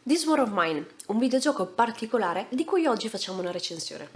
This War of Mine, un videogioco particolare di cui oggi facciamo una recensione.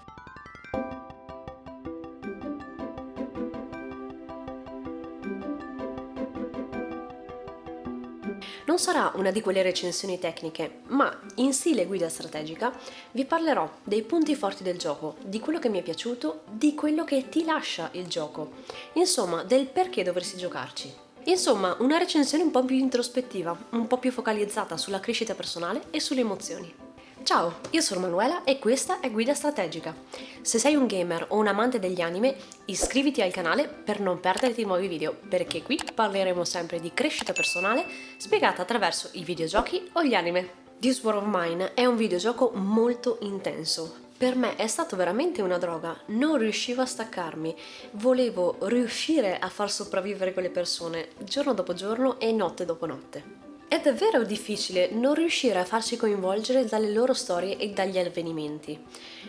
Non sarà una di quelle recensioni tecniche, ma in stile guida strategica vi parlerò dei punti forti del gioco, di quello che mi è piaciuto, di quello che ti lascia il gioco, insomma del perché dovresti giocarci. Insomma, una recensione un po' più introspettiva, un po' più focalizzata sulla crescita personale e sulle emozioni. Ciao, io sono Manuela e questa è Guida Strategica. Se sei un gamer o un amante degli anime, iscriviti al canale per non perderti i nuovi video, perché qui parleremo sempre di crescita personale spiegata attraverso i videogiochi o gli anime. This War of Mine è un videogioco molto intenso. Per me è stato veramente una droga, non riuscivo a staccarmi, volevo riuscire a far sopravvivere quelle persone giorno dopo giorno e notte dopo notte. È davvero difficile non riuscire a farsi coinvolgere dalle loro storie e dagli avvenimenti.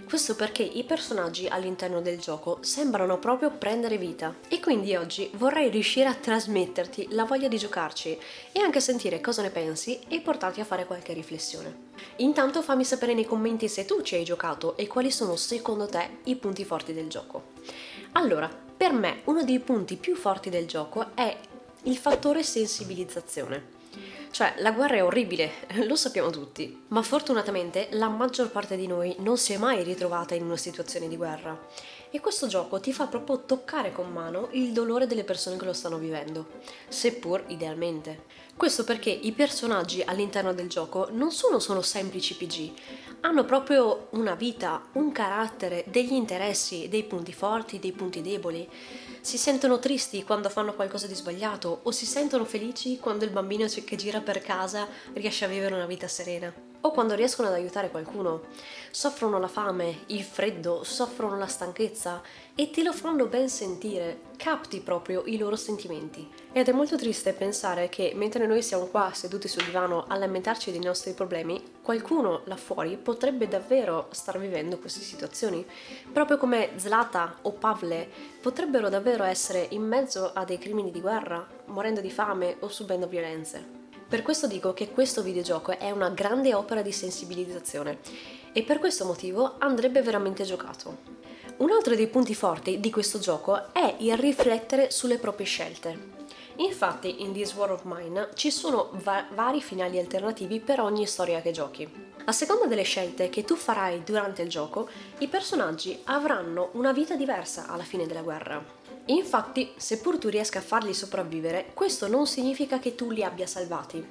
Questo perché i personaggi all'interno del gioco sembrano proprio prendere vita e quindi oggi vorrei riuscire a trasmetterti la voglia di giocarci e anche sentire cosa ne pensi e portarti a fare qualche riflessione. Intanto fammi sapere nei commenti se tu ci hai giocato e quali sono secondo te i punti forti del gioco. Allora, per me uno dei punti più forti del gioco è il fattore sensibilizzazione. Cioè, la guerra è orribile, lo sappiamo tutti, ma fortunatamente la maggior parte di noi non si è mai ritrovata in una situazione di guerra. E questo gioco ti fa proprio toccare con mano il dolore delle persone che lo stanno vivendo, seppur idealmente. Questo perché i personaggi all'interno del gioco non sono solo semplici PG, hanno proprio una vita, un carattere, degli interessi, dei punti forti, dei punti deboli. Si sentono tristi quando fanno qualcosa di sbagliato o si sentono felici quando il bambino che gira per casa riesce a vivere una vita serena o quando riescono ad aiutare qualcuno. Soffrono la fame, il freddo, soffrono la stanchezza e te lo fanno ben sentire, capti proprio i loro sentimenti. Ed è molto triste pensare che mentre noi siamo qua seduti sul divano a lamentarci dei nostri problemi, qualcuno là fuori potrebbe davvero star vivendo queste situazioni, proprio come Zlata o Pavle potrebbero davvero essere in mezzo a dei crimini di guerra, morendo di fame o subendo violenze. Per questo dico che questo videogioco è una grande opera di sensibilizzazione e per questo motivo andrebbe veramente giocato. Un altro dei punti forti di questo gioco è il riflettere sulle proprie scelte. Infatti in This War of Mine ci sono vari finali alternativi per ogni storia che giochi. A seconda delle scelte che tu farai durante il gioco, i personaggi avranno una vita diversa alla fine della guerra. Infatti, seppur tu riesca a farli sopravvivere, questo non significa che tu li abbia salvati.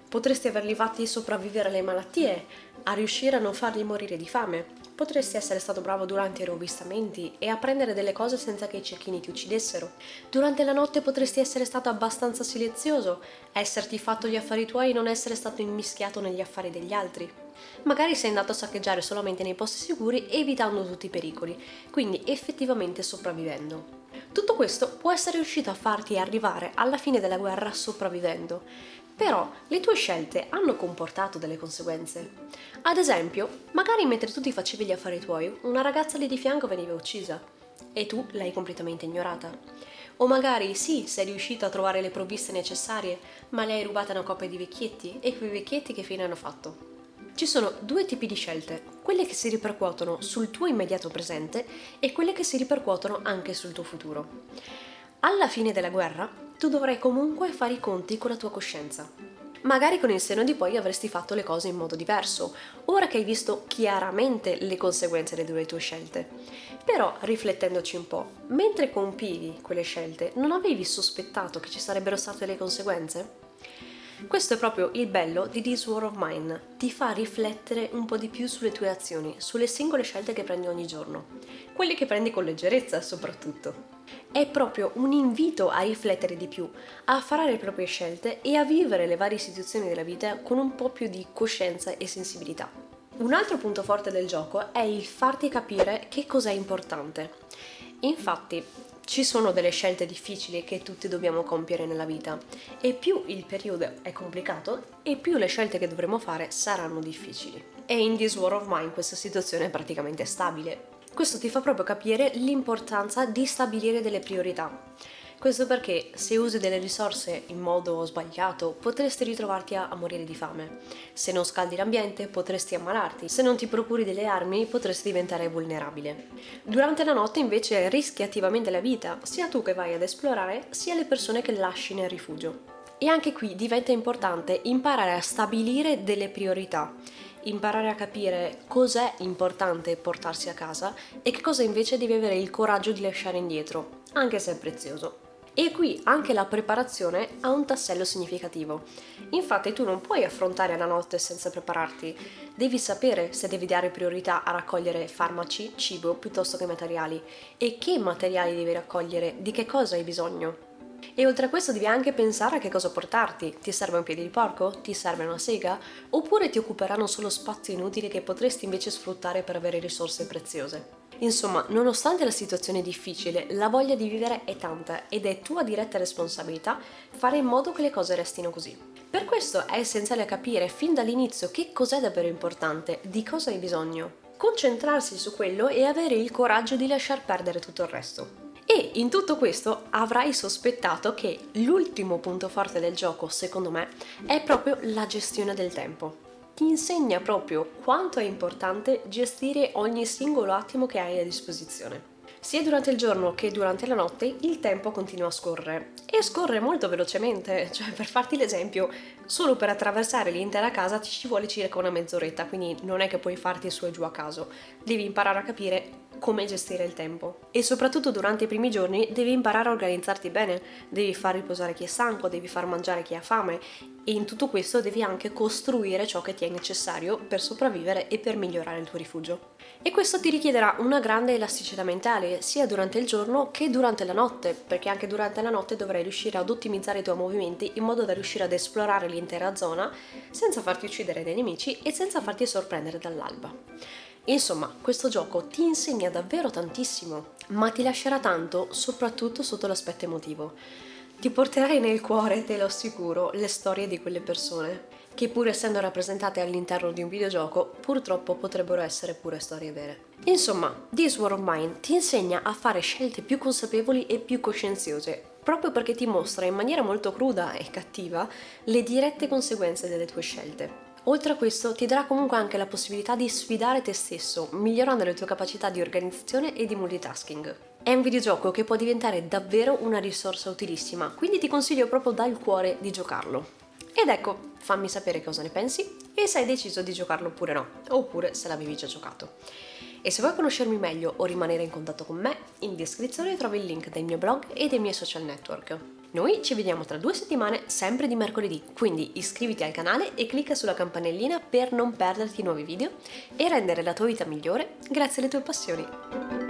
Potresti averli fatti sopravvivere alle malattie, a riuscire a non farli morire di fame. Potresti essere stato bravo durante i rovestamenti e a prendere delle cose senza che i cecchini ti uccidessero. Durante la notte potresti essere stato abbastanza silenzioso, esserti fatto gli affari tuoi e non essere stato immischiato negli affari degli altri. Magari sei andato a saccheggiare solamente nei posti sicuri evitando tutti i pericoli, quindi effettivamente sopravvivendo. Tutto questo può essere riuscito a farti arrivare alla fine della guerra sopravvivendo, però le tue scelte hanno comportato delle conseguenze. Ad esempio, magari mentre tu ti facevi gli affari tuoi, una ragazza lì di fianco veniva uccisa e tu l'hai completamente ignorata. O magari sì, sei riuscito a trovare le provviste necessarie, ma le hai rubate a una coppia di vecchietti e quei vecchietti che fine hanno fatto? Ci sono due tipi di scelte, quelle che si ripercuotono sul tuo immediato presente e quelle che si ripercuotono anche sul tuo futuro. Alla fine della guerra, tu dovrai comunque fare i conti con la tua coscienza. Magari con il senno di poi avresti fatto le cose in modo diverso, ora che hai visto chiaramente le conseguenze delle tue scelte. Però, riflettendoci un po', mentre compivi quelle scelte, non avevi sospettato che ci sarebbero state le conseguenze? Questo è proprio il bello di This War of Mine, ti fa riflettere un po' di più sulle tue azioni, sulle singole scelte che prendi ogni giorno, quelle che prendi con leggerezza soprattutto. È proprio un invito a riflettere di più, a fare le proprie scelte e a vivere le varie situazioni della vita con un po' più di coscienza e sensibilità. Un altro punto forte del gioco è il farti capire che cos'è importante. Infatti, ci sono delle scelte difficili che tutti dobbiamo compiere nella vita e più il periodo è complicato e più le scelte che dovremo fare saranno difficili. E in This War of Mine questa situazione è praticamente stabile. Questo ti fa proprio capire l'importanza di stabilire delle priorità. Questo perché se usi delle risorse in modo sbagliato potresti ritrovarti a morire di fame. Se non scaldi l'ambiente potresti ammalarti. Se non ti procuri delle armi potresti diventare vulnerabile. Durante la notte invece rischi attivamente la vita, sia tu che vai ad esplorare, sia le persone che lasci nel rifugio. E anche qui diventa importante imparare a stabilire delle priorità, imparare a capire cos'è importante portarsi a casa e che cosa invece devi avere il coraggio di lasciare indietro, anche se è prezioso. E qui anche la preparazione ha un tassello significativo. Infatti tu non puoi affrontare la notte senza prepararti, devi sapere se devi dare priorità a raccogliere farmaci, cibo piuttosto che materiali e che materiali devi raccogliere, di che cosa hai bisogno. E oltre a questo devi anche pensare a che cosa portarti. Ti serve un piede di porco? Ti serve una sega? Oppure ti occuperanno solo spazi inutili che potresti invece sfruttare per avere risorse preziose? Insomma, nonostante la situazione difficile, la voglia di vivere è tanta ed è tua diretta responsabilità fare in modo che le cose restino così. Per questo è essenziale capire fin dall'inizio che cos'è davvero importante, di cosa hai bisogno. Concentrarsi su quello e avere il coraggio di lasciar perdere tutto il resto. E in tutto questo avrai sospettato che l'ultimo punto forte del gioco, secondo me, è proprio la gestione del tempo. Ti insegna proprio quanto è importante gestire ogni singolo attimo che hai a disposizione. Sia durante il giorno che durante la notte il tempo continua a scorrere e scorre molto velocemente, cioè per farti l'esempio, solo per attraversare l'intera casa ci vuole circa una mezz'oretta, quindi non è che puoi farti su e giù a caso, devi imparare a capire come gestire il tempo e soprattutto durante i primi giorni devi imparare a organizzarti bene, devi far riposare chi è stanco, devi far mangiare chi ha fame e in tutto questo devi anche costruire ciò che ti è necessario per sopravvivere e per migliorare il tuo rifugio. E questo ti richiederà una grande elasticità mentale sia durante il giorno che durante la notte, perché anche durante la notte dovrai riuscire ad ottimizzare i tuoi movimenti in modo da riuscire ad esplorare l'intera zona senza farti uccidere dai nemici e senza farti sorprendere dall'alba. Insomma, questo gioco ti insegna davvero tantissimo, ma ti lascerà tanto soprattutto sotto l'aspetto emotivo. Ti porterai nel cuore, te lo assicuro, le storie di quelle persone, che pur essendo rappresentate all'interno di un videogioco, purtroppo potrebbero essere pure storie vere. Insomma, This War of Mine ti insegna a fare scelte più consapevoli e più coscienziose, proprio perché ti mostra in maniera molto cruda e cattiva le dirette conseguenze delle tue scelte. Oltre a questo ti darà comunque anche la possibilità di sfidare te stesso, migliorando le tue capacità di organizzazione e di multitasking. È un videogioco che può diventare davvero una risorsa utilissima, quindi ti consiglio proprio dal cuore di giocarlo. Ed ecco, fammi sapere cosa ne pensi e se hai deciso di giocarlo oppure no, oppure se l'avevi già giocato. E se vuoi conoscermi meglio o rimanere in contatto con me, in descrizione trovi il link del mio blog e dei miei social network. Noi ci vediamo tra 2 settimane, sempre di mercoledì, quindi iscriviti al canale e clicca sulla campanellina per non perderti nuovi video e rendere la tua vita migliore grazie alle tue passioni.